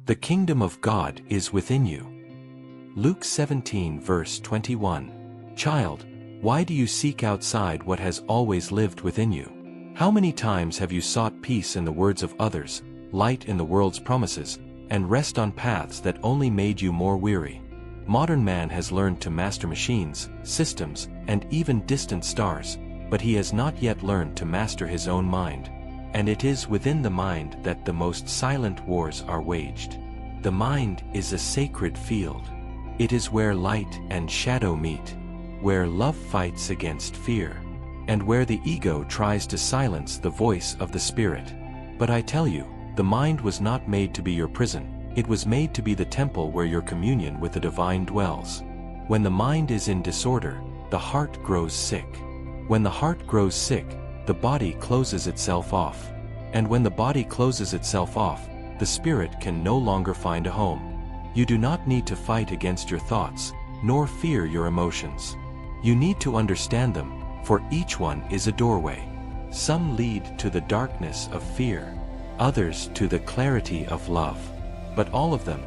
The kingdom of God is within you. Luke 17 verse 21. Child, why do you seek outside what has always lived within you? How many times have you sought peace in the words of others, light in the world's promises, and rest on paths that only made you more weary? Modern man has learned to master machines, systems, and even distant stars, but he has not yet learned to master his own mind. And it is within the mind that the most silent wars are waged. The mind is a sacred field. It is where light and shadow meet, where love fights against fear, and where the ego tries to silence the voice of the spirit. But I tell you, the mind was not made to be your prison. It was made to be the temple where your communion with the divine dwells. When the mind is in disorder, the heart grows sick. When the heart grows sick, the body closes itself off. And when the body closes itself off, the spirit can no longer find a home. You do not need to fight against your thoughts, nor fear your emotions. You need to understand them, for each one is a doorway. Some lead to the darkness of fear, others to the clarity of love. But all of them,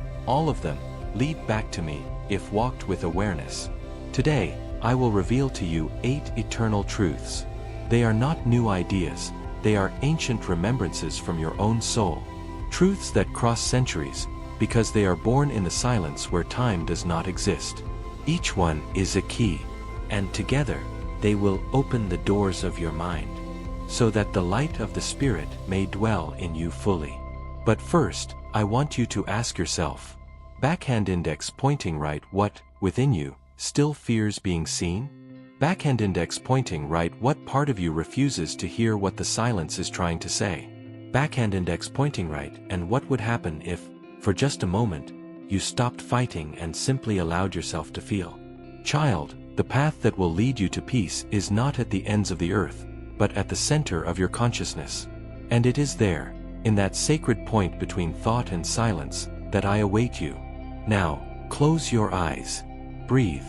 lead back to me, if walked with awareness. Today, I will reveal to you 8 eternal truths. They are not new ideas, they are ancient remembrances from your own soul. Truths that cross centuries, because they are born in the silence where time does not exist. Each one is a key, and together, they will open the doors of your mind, so that the light of the Spirit may dwell in you fully. But first, I want you to ask yourself, backhand index pointing right, what, within you, still fears being seen? Backhand index pointing right, what part of you refuses to hear what the silence is trying to say? Backhand index pointing right, and what would happen if, for just a moment, you stopped fighting and simply allowed yourself to feel? Child, the path that will lead you to peace is not at the ends of the earth, but at the center of your consciousness. And it is there, in that sacred point between thought and silence, that I await you. Now, close your eyes, breathe,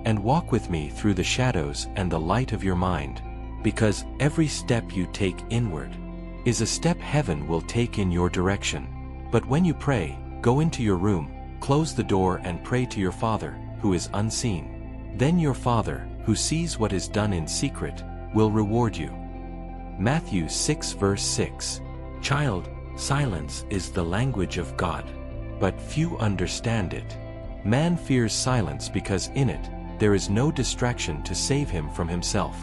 and walk with me through the shadows and the light of your mind, because every step you take inward is a step heaven will take in your direction. But when you pray, go into your room, close the door and pray to your Father, who is unseen. Then your Father, who sees what is done in secret, will reward you. Matthew 6 verse 6. Child, silence is the language of God, but few understand it. Man fears silence because in it, there is no distraction to save him from himself.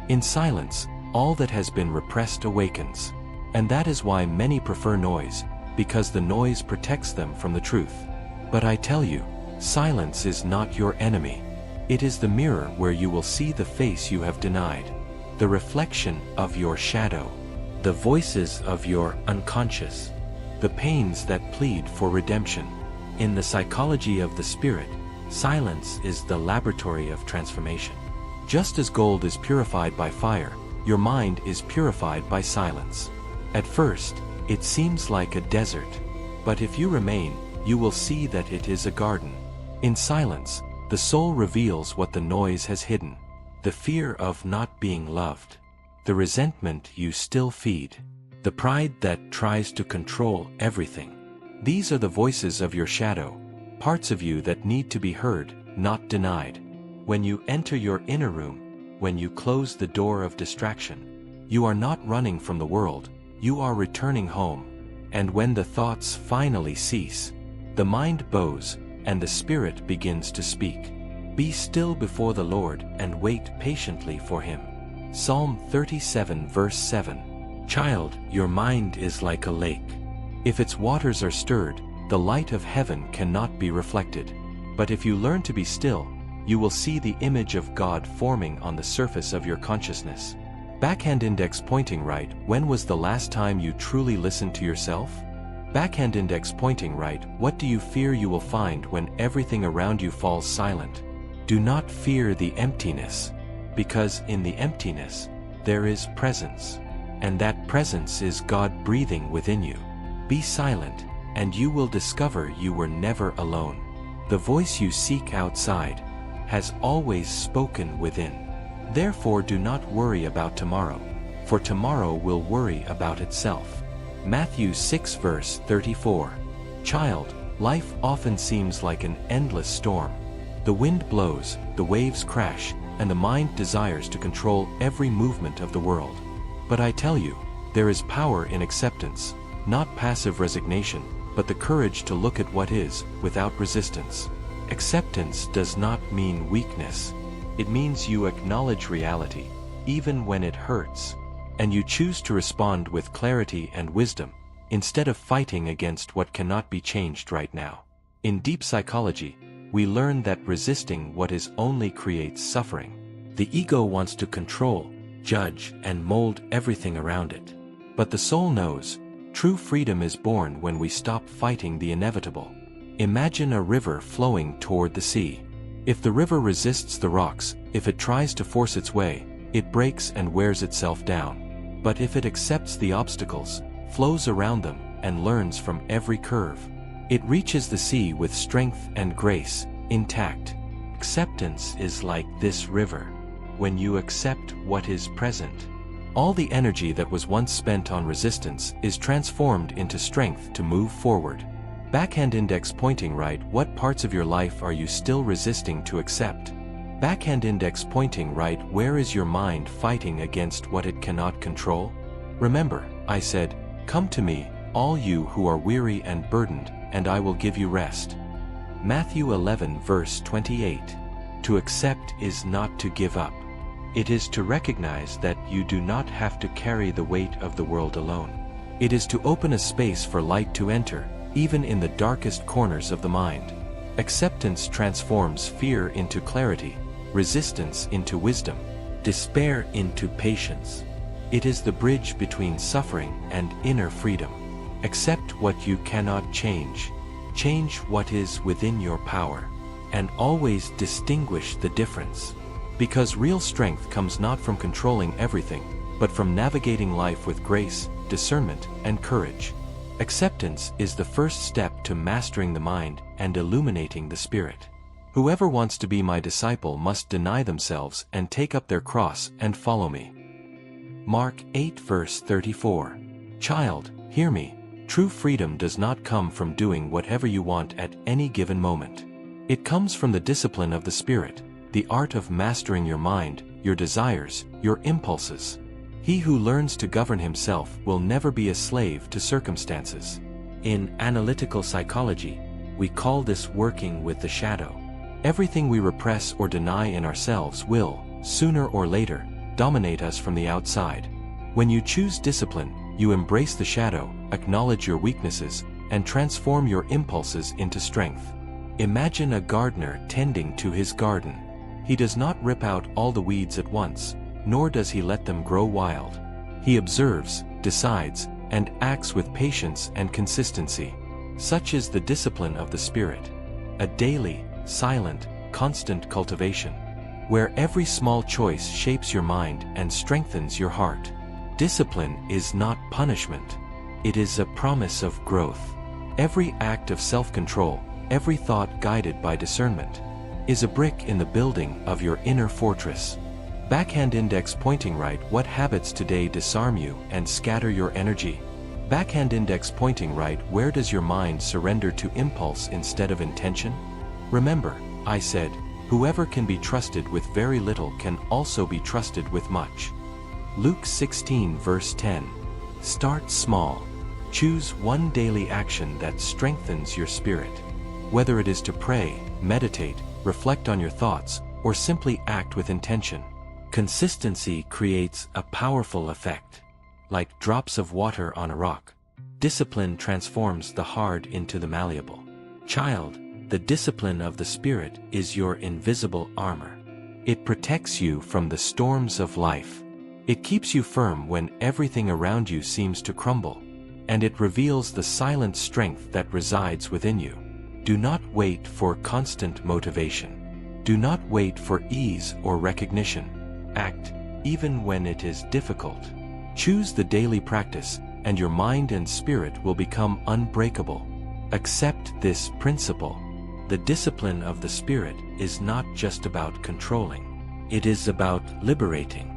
In silence, all that has been repressed awakens. And that is why many prefer noise, because the noise protects them from the truth. But I tell you, silence is not your enemy. It is the mirror where you will see the face you have denied, the reflection of your shadow, the voices of your unconscious, the pains that plead for redemption. In the psychology of the spirit, silence is the laboratory of transformation. Just as gold is purified by fire, your mind is purified by silence. At first, it seems like a desert, but if you remain, you will see that it is a garden. In silence, the soul reveals what the noise has hidden, the fear of not being loved, the resentment you still feed, the pride that tries to control everything. These are the voices of your shadow, parts of you that need to be heard, not denied. When you enter your inner room, when you close the door of distraction, you are not running from the world, you are returning home. And when the thoughts finally cease, the mind bows, and the Spirit begins to speak. Be still before the Lord and wait patiently for Him. Psalm 37 verse 7. Child, your mind is like a lake. If its waters are stirred, the light of heaven cannot be reflected. But if you learn to be still, you will see the image of God forming on the surface of your consciousness. Backhand index pointing right, when was the last time you truly listened to yourself? Backhand index pointing right, what do you fear you will find when everything around you falls silent? Do not fear the emptiness, because in the emptiness, there is presence, and that presence is God breathing within you. Be silent, and you will discover you were never alone. The voice you seek outside has always spoken within. Therefore do not worry about tomorrow, for tomorrow will worry about itself. Matthew 6 verse 34. Child, life often seems like an endless storm. The wind blows, the waves crash, and the mind desires to control every movement of the world. But I tell you, there is power in acceptance, not passive resignation, but the courage to look at what is, without resistance. Acceptance does not mean weakness. It means you acknowledge reality, even when it hurts, and you choose to respond with clarity and wisdom, instead of fighting against what cannot be changed right now. In deep psychology, we learn that resisting what is only creates suffering. The ego wants to control, judge, and mold everything around it. But the soul knows, true freedom is born when we stop fighting the inevitable. Imagine a river flowing toward the sea. If the river resists the rocks, if it tries to force its way, it breaks and wears itself down. But if it accepts the obstacles, flows around them, and learns from every curve, it reaches the sea with strength and grace, intact. Acceptance is like this river. When you accept what is present, all the energy that was once spent on resistance is transformed into strength to move forward. Backhand index pointing right. What parts of your life are you still resisting to accept? Backhand index pointing right. Where is your mind fighting against what it cannot control? Remember, I said, "Come to me, all you who are weary and burdened, and I will give you rest." Matthew 11 verse 28. To accept is not to give up. It is to recognize that you do not have to carry the weight of the world alone. It is to open a space for light to enter, even in the darkest corners of the mind. Acceptance transforms fear into clarity, resistance into wisdom, despair into patience. It is the bridge between suffering and inner freedom. Accept what you cannot change. Change what is within your power. And always distinguish the difference. Because real strength comes not from controlling everything, but from navigating life with grace, discernment, and courage. Acceptance is the first step to mastering the mind and illuminating the spirit. Whoever wants to be my disciple must deny themselves and take up their cross and follow me. Mark 8 verse 34. Child, hear me. True freedom does not come from doing whatever you want at any given moment. It comes from the discipline of the spirit, the art of mastering your mind, your desires, your impulses. He who learns to govern himself will never be a slave to circumstances. In analytical psychology, we call this working with the shadow. Everything we repress or deny in ourselves will, sooner or later, dominate us from the outside. When you choose discipline, you embrace the shadow, acknowledge your weaknesses, and transform your impulses into strength. Imagine a gardener tending to his garden. He does not rip out all the weeds at once, nor does he let them grow wild. He observes, decides, and acts with patience and consistency. Such is the discipline of the spirit. A daily, silent, constant cultivation, where every small choice shapes your mind and strengthens your heart. Discipline is not punishment. It is a promise of growth. Every act of self-control, every thought guided by discernment, is a brick in the building of your inner fortress. Backhand index pointing right. What habits today disarm you and scatter your energy? Backhand index pointing right. Where does your mind surrender to impulse instead of intention? Remember, I said, whoever can be trusted with very little can also be trusted with much. Luke 16 verse 10. Start small. Choose one daily action that strengthens your spirit. Whether it is to pray, meditate, reflect on your thoughts, or simply act with intention. Consistency creates a powerful effect. Like drops of water on a rock, discipline transforms the hard into the malleable. Child, the discipline of the spirit is your invisible armor. It protects you from the storms of life. It keeps you firm when everything around you seems to crumble, and it reveals the silent strength that resides within you. Do not wait for constant motivation. Do not wait for ease or recognition. Act, even when it is difficult. Choose the daily practice, and your mind and spirit will become unbreakable. Accept this principle. The discipline of the spirit is not just about controlling. It is about liberating.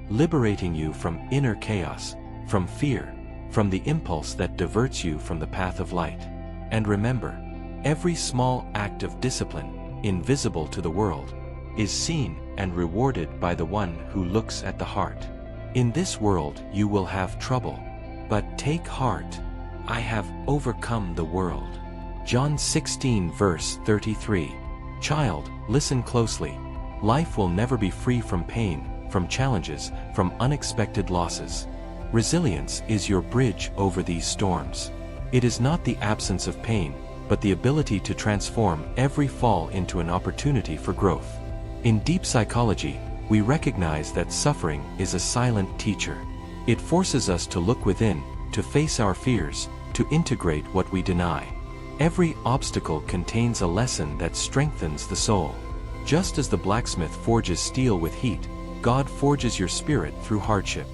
Liberating you from inner chaos, from fear, from the impulse that diverts you from the path of light. And remember, every small act of discipline, invisible to the world, is seen and rewarded by the one who looks at the heart. In this world you will have trouble, but take heart, I have overcome the world. John 16 verse 33. Child, listen closely. Life will never be free from pain, from challenges, from unexpected losses. Resilience is your bridge over these storms. It is not the absence of pain, but the ability to transform every fall into an opportunity for growth. In deep psychology, we recognize that suffering is a silent teacher. It forces us to look within, to face our fears, to integrate what we deny. Every obstacle contains a lesson that strengthens the soul. Just as the blacksmith forges steel with heat, God forges your spirit through hardship.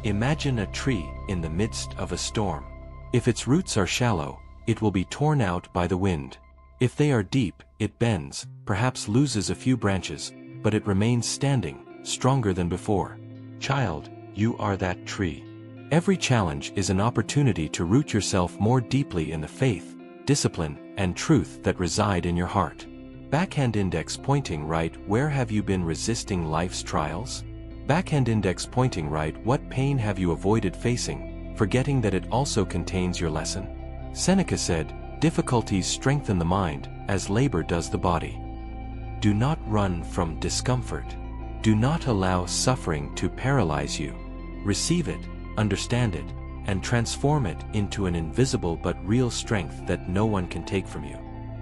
Imagine a tree in the midst of a storm. If its roots are shallow, it will be torn out by the wind. If they are deep, it bends, perhaps loses a few branches, but it remains standing, stronger than before. Child, you are that tree. Every challenge is an opportunity to root yourself more deeply in the faith, discipline, and truth that reside in your heart. Backhand index pointing right. Where have you been resisting life's trials? Backhand index pointing right. What pain have you avoided facing, forgetting that it also contains your lesson? Seneca said, difficulties strengthen the mind, as labor does the body. Do not run from discomfort. Do not allow suffering to paralyze you. Receive it, understand it, and transform it into an invisible but real strength that no one can take from you.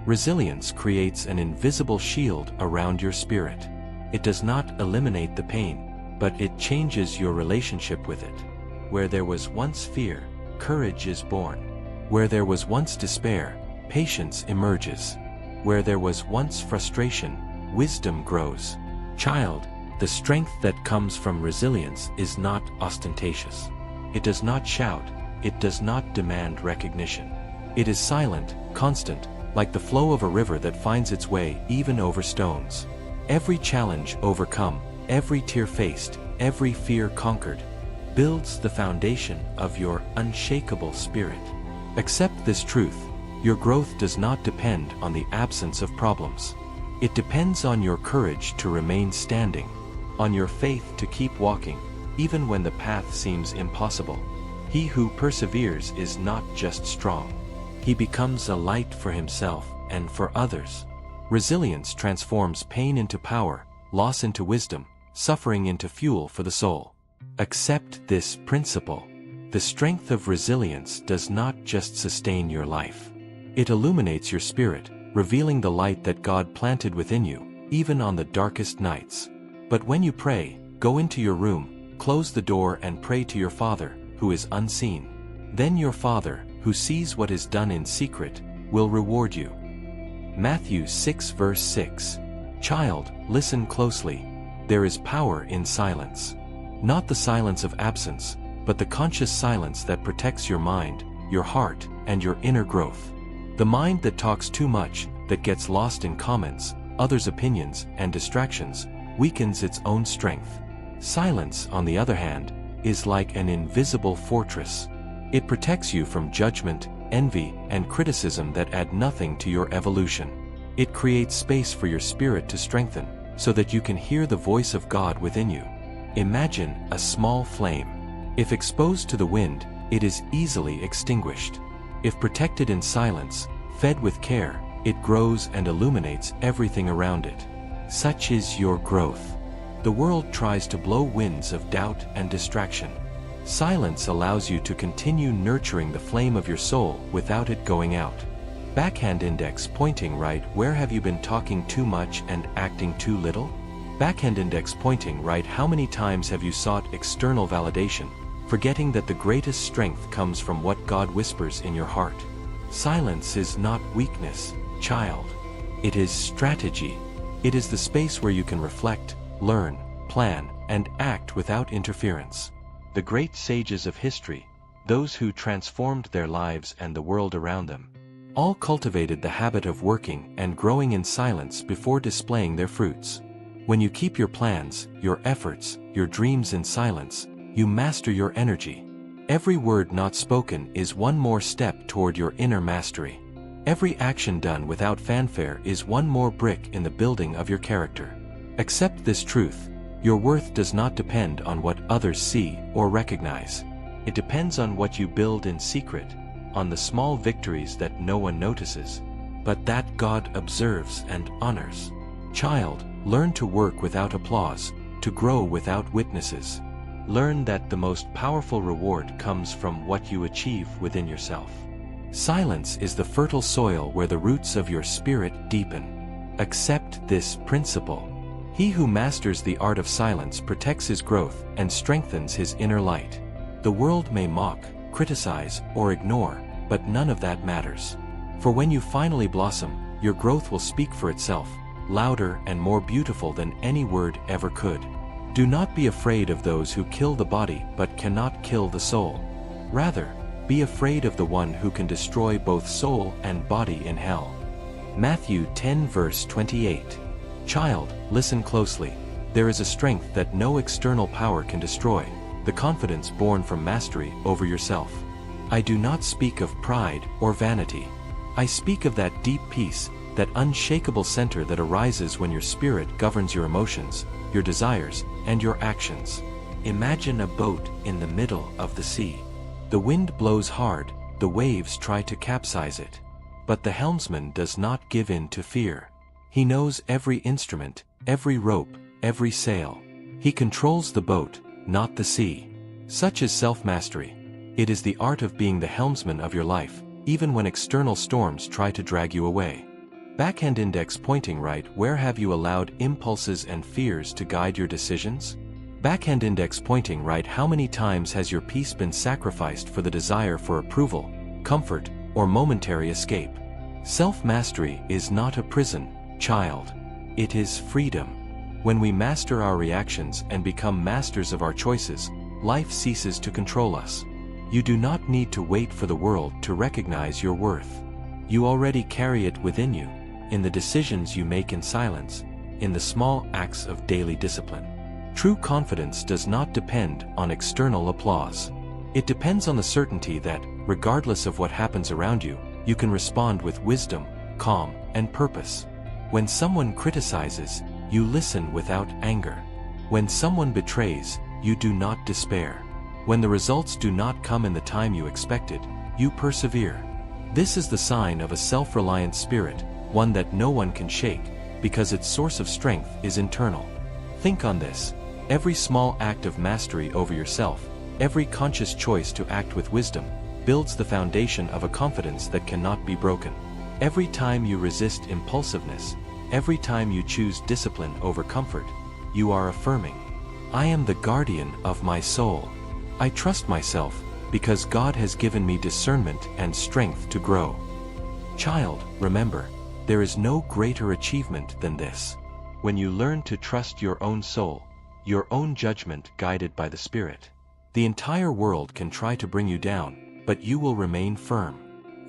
Resilience creates an invisible shield around your spirit. It does not eliminate the pain, but it changes your relationship with it. Where there was once fear, courage is born. Where there was once despair, patience emerges. Where there was once frustration, wisdom grows. Child, the strength that comes from resilience is not ostentatious. It does not shout, it does not demand recognition. It is silent, constant, like the flow of a river that finds its way even over stones. Every challenge overcome, every tear faced, every fear conquered, builds the foundation of your unshakable spirit. Accept this truth: your growth does not depend on the absence of problems. It depends on your courage to remain standing, on your faith to keep walking, even when the path seems impossible. He who perseveres is not just strong. He becomes a light for himself and for others. Resilience transforms pain into power, loss into wisdom, suffering into fuel for the soul. Accept this principle. The strength of resilience does not just sustain your life. It illuminates your spirit, revealing the light that God planted within you, even on the darkest nights. But when you pray, go into your room, close the door and pray to your Father, who is unseen. Then your Father, who sees what is done in secret, will reward you. Matthew 6 verse 6. Child, listen closely. There is power in silence. Not the silence of absence, but the conscious silence that protects your mind, your heart, and your inner growth. The mind that talks too much, that gets lost in comments, others' opinions, and distractions, weakens its own strength. Silence, on the other hand, is like an invisible fortress. It protects you from judgment, envy, and criticism that add nothing to your evolution. It creates space for your spirit to strengthen, so that you can hear the voice of God within you. Imagine a small flame. If exposed to the wind, it is easily extinguished. If protected in silence, fed with care, it grows and illuminates everything around it. Such is your growth. The world tries to blow winds of doubt and distraction. Silence allows you to continue nurturing the flame of your soul without it going out. Backhand index pointing right. Where have you been talking too much and acting too little? Backhand index pointing right. How many times have you sought external validation, forgetting that the greatest strength comes from what God whispers in your heart? Silence is not weakness, child. It is strategy. It is the space where you can reflect, learn, plan, and act without interference. The great sages of history, those who transformed their lives and the world around them, all cultivated the habit of working and growing in silence before displaying their fruits. When you keep your plans, your efforts, your dreams in silence, you master your energy. Every word not spoken is one more step toward your inner mastery. Every action done without fanfare is one more brick in the building of your character. Accept this truth: your worth does not depend on what others see or recognize. It depends on what you build in secret, on the small victories that no one notices, but that God observes and honors. Child, learn to work without applause, to grow without witnesses. Learn that the most powerful reward comes from what you achieve within yourself. Silence is the fertile soil where the roots of your spirit deepen. Accept this principle. He who masters the art of silence protects his growth and strengthens his inner light. The world may mock, criticize, or ignore, but none of that matters. For when you finally blossom, your growth will speak for itself, louder and more beautiful than any word ever could. Do not be afraid of those who kill the body but cannot kill the soul. Rather, be afraid of the one who can destroy both soul and body in hell. Matthew 10 verse 28. Child, listen closely. There is a strength that no external power can destroy, the confidence born from mastery over yourself. I do not speak of pride or vanity. I speak of that deep peace, that unshakable center that arises when your spirit governs your emotions, your desires, and your actions. Imagine a boat in the middle of the sea. The wind blows hard, the waves try to capsize it. But the helmsman does not give in to fear. He knows every instrument, every rope, every sail. He controls the boat, not the sea. Such is self-mastery. It is the art of being the helmsman of your life, even when external storms try to drag you away. Backhand index pointing right. Where have you allowed impulses and fears to guide your decisions? Backhand index pointing right. How many times has your peace been sacrificed for the desire for approval, comfort, or momentary escape? Self-mastery is not a prison, child. It is freedom. When we master our reactions and become masters of our choices, life ceases to control us. You do not need to wait for the world to recognize your worth. You already carry it within you, in the decisions you make in silence, in the small acts of daily discipline. True confidence does not depend on external applause. It depends on the certainty that, regardless of what happens around you, you can respond with wisdom, calm, and purpose. When someone criticizes, you listen without anger. When someone betrays, you do not despair. When the results do not come in the time you expected, you persevere. This is the sign of a self-reliant spirit, one that no one can shake, because its source of strength is internal. Think on this. Every small act of mastery over yourself, every conscious choice to act with wisdom, builds the foundation of a confidence that cannot be broken. Every time you resist impulsiveness, every time you choose discipline over comfort, you are affirming, I am the guardian of my soul. I trust myself, because God has given me discernment and strength to grow. Child, remember, there is no greater achievement than this. When you learn to trust your own soul, your own judgment guided by the Spirit, the entire world can try to bring you down, but you will remain firm.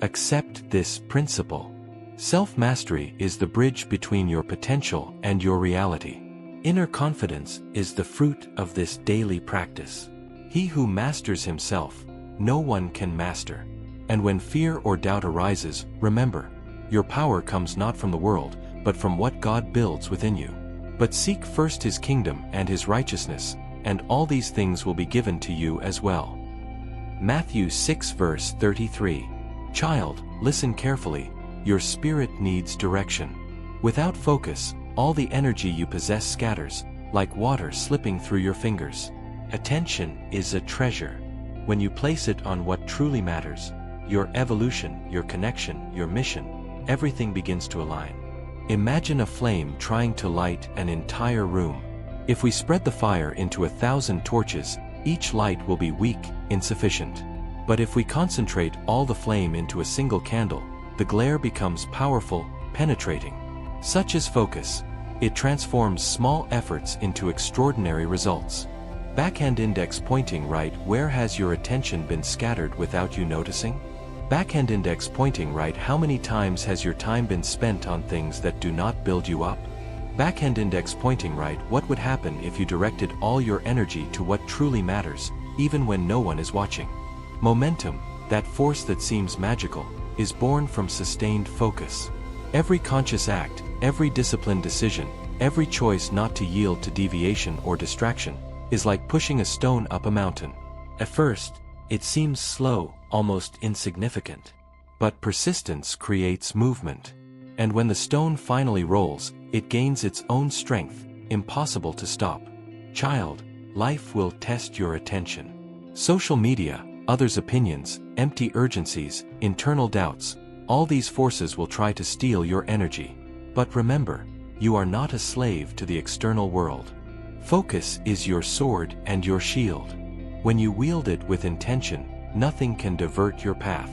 Accept this principle. Self-mastery is the bridge between your potential and your reality. Inner confidence is the fruit of this daily practice. He who masters himself, no one can master. And when fear or doubt arises, remember, your power comes not from the world, but from what God builds within you. But seek first His kingdom and His righteousness, and all these things will be given to you as well. Matthew 6 verse 33. Child, listen carefully. Your spirit needs direction. Without focus, all the energy you possess scatters, like water slipping through your fingers. Attention is a treasure. When you place it on what truly matters, your evolution, your connection, your mission, everything begins to align. Imagine a flame trying to light an entire room. If we spread the fire into 1,000 torches, each light will be weak, insufficient. But if we concentrate all the flame into a single candle, the glare becomes powerful, penetrating. Such is focus. It transforms small efforts into extraordinary results. Backhand index pointing right. Where has your attention been scattered without you noticing? Backhand index pointing right. How many times has your time been spent on things that do not build you up? Backhand index pointing right. What would happen if you directed all your energy to what truly matters, even when no one is watching? Momentum, that force that seems magical, is born from sustained focus. Every conscious act, every disciplined decision, every choice not to yield to deviation or distraction, is like pushing a stone up a mountain. At first, it seems slow, almost insignificant. But persistence creates movement. And when the stone finally rolls, it gains its own strength, impossible to stop. Child, life will test your attention. Social media, others' opinions, empty urgencies, internal doubts, all these forces will try to steal your energy. But remember, you are not a slave to the external world. Focus is your sword and your shield. When you wield it with intention, nothing can divert your path.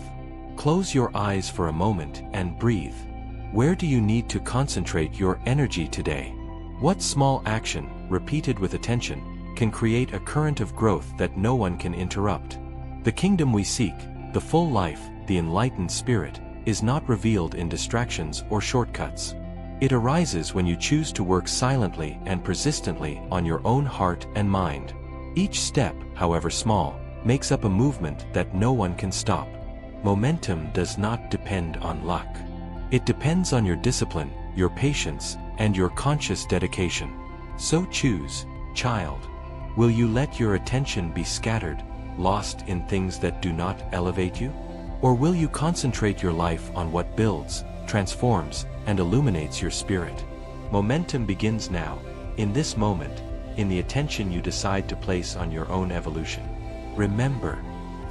Close your eyes for a moment and breathe. Where do you need to concentrate your energy today? What small action, repeated with attention, can create a current of growth that no one can interrupt? The kingdom we seek, the full life, the enlightened spirit, is not revealed in distractions or shortcuts. It arises when you choose to work silently and persistently on your own heart and mind. Each step, however small, makes up a movement that no one can stop. Momentum does not depend on luck. It depends on your discipline, your patience, and your conscious dedication. So choose, child. Will you let your attention be scattered, lost in things that do not elevate you? Or will you concentrate your life on what builds, transforms, and illuminates your spirit? Momentum begins now, in this moment, in the attention you decide to place on your own evolution. Remember,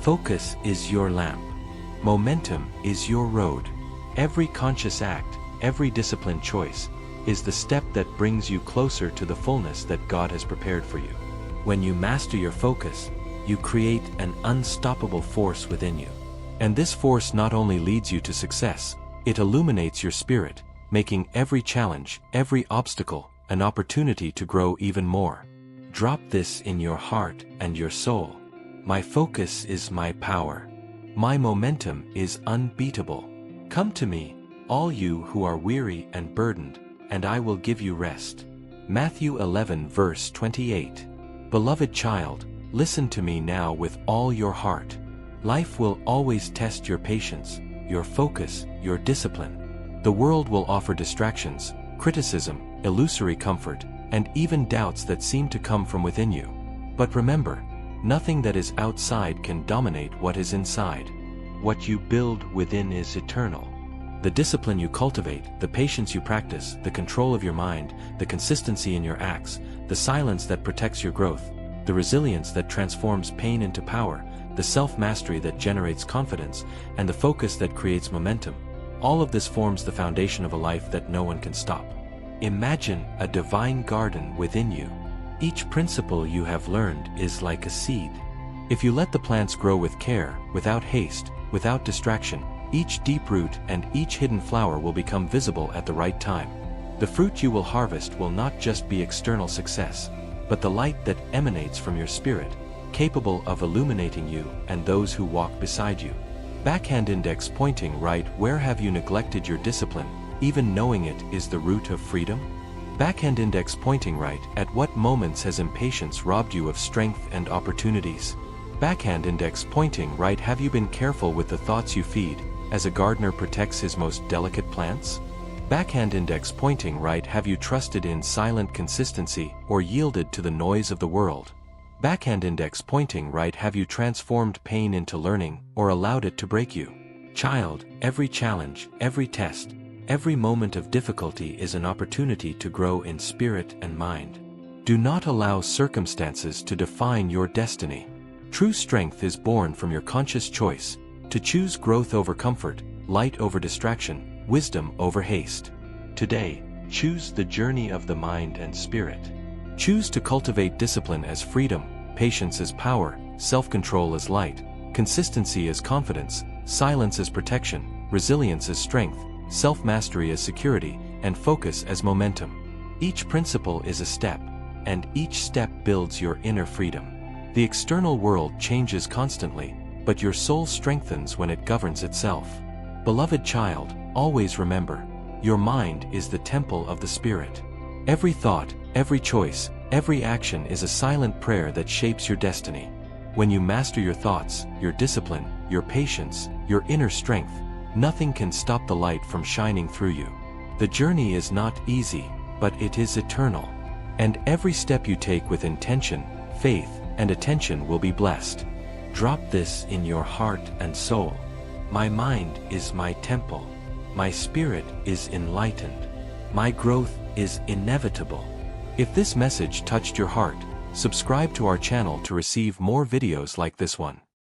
focus is your lamp. Momentum is your road. Every conscious act, every disciplined choice, is the step that brings you closer to the fullness that God has prepared for you. When you master your focus, you create an unstoppable force within you. And this force not only leads you to success, it illuminates your spirit, making every challenge, every obstacle, an opportunity to grow even more. Drop this in your heart and your soul. My focus is my power. My momentum is unbeatable. Come to me, all you who are weary and burdened, and I will give you rest. Matthew 11 verse 28. Beloved child, listen to me now with all your heart. Life will always test your patience, your focus, your discipline. The world will offer distractions, criticism, illusory comfort, and even doubts that seem to come from within you. But remember, nothing that is outside can dominate what is inside. What you build within is eternal. The discipline you cultivate, the patience you practice, the control of your mind, the consistency in your acts, the silence that protects your growth, the resilience that transforms pain into power, the self-mastery that generates confidence, and the focus that creates momentum. All of this forms the foundation of a life that no one can stop. Imagine a divine garden within you. Each principle you have learned is like a seed. If you let the plants grow with care, without haste, without distraction, each deep root and each hidden flower will become visible at the right time. The fruit you will harvest will not just be external success, but the light that emanates from your spirit, capable of illuminating you and those who walk beside you. Backhand index pointing right. Where have you neglected your discipline, even knowing it is the root of freedom? Backhand index pointing right. At what moments has impatience robbed you of strength and opportunities? Backhand index pointing right. Have you been careful with the thoughts you feed, as a gardener protects his most delicate plants? Backhand index pointing right. Have you trusted in silent consistency or yielded to the noise of the world? Backhand index pointing right. Have you transformed pain into learning or allowed it to break you? Child, every challenge, every test, every moment of difficulty is an opportunity to grow in spirit and mind. Do not allow circumstances to define your destiny. True strength is born from your conscious choice to choose growth over comfort, light over distraction, wisdom over haste. Today, choose the journey of the mind and spirit. Choose to cultivate discipline as freedom, patience as power, self-control as light, consistency as confidence, silence as protection, resilience as strength, self-mastery as security, and focus as momentum. Each principle is a step, and each step builds your inner freedom. The external world changes constantly, but your soul strengthens when it governs itself. Beloved child, always remember, your mind is the temple of the Spirit. Every thought, every choice, every action is a silent prayer that shapes your destiny. When you master your thoughts, your discipline, your patience, your inner strength, Nothing can stop the light from shining through you. The journey is not easy, but it is eternal. And every step you take with intention, faith, and attention will be blessed. Drop this in your heart and soul. My mind is my temple. My spirit is enlightened. My growth is inevitable. If this message touched your heart, subscribe to our channel to receive more videos like this one.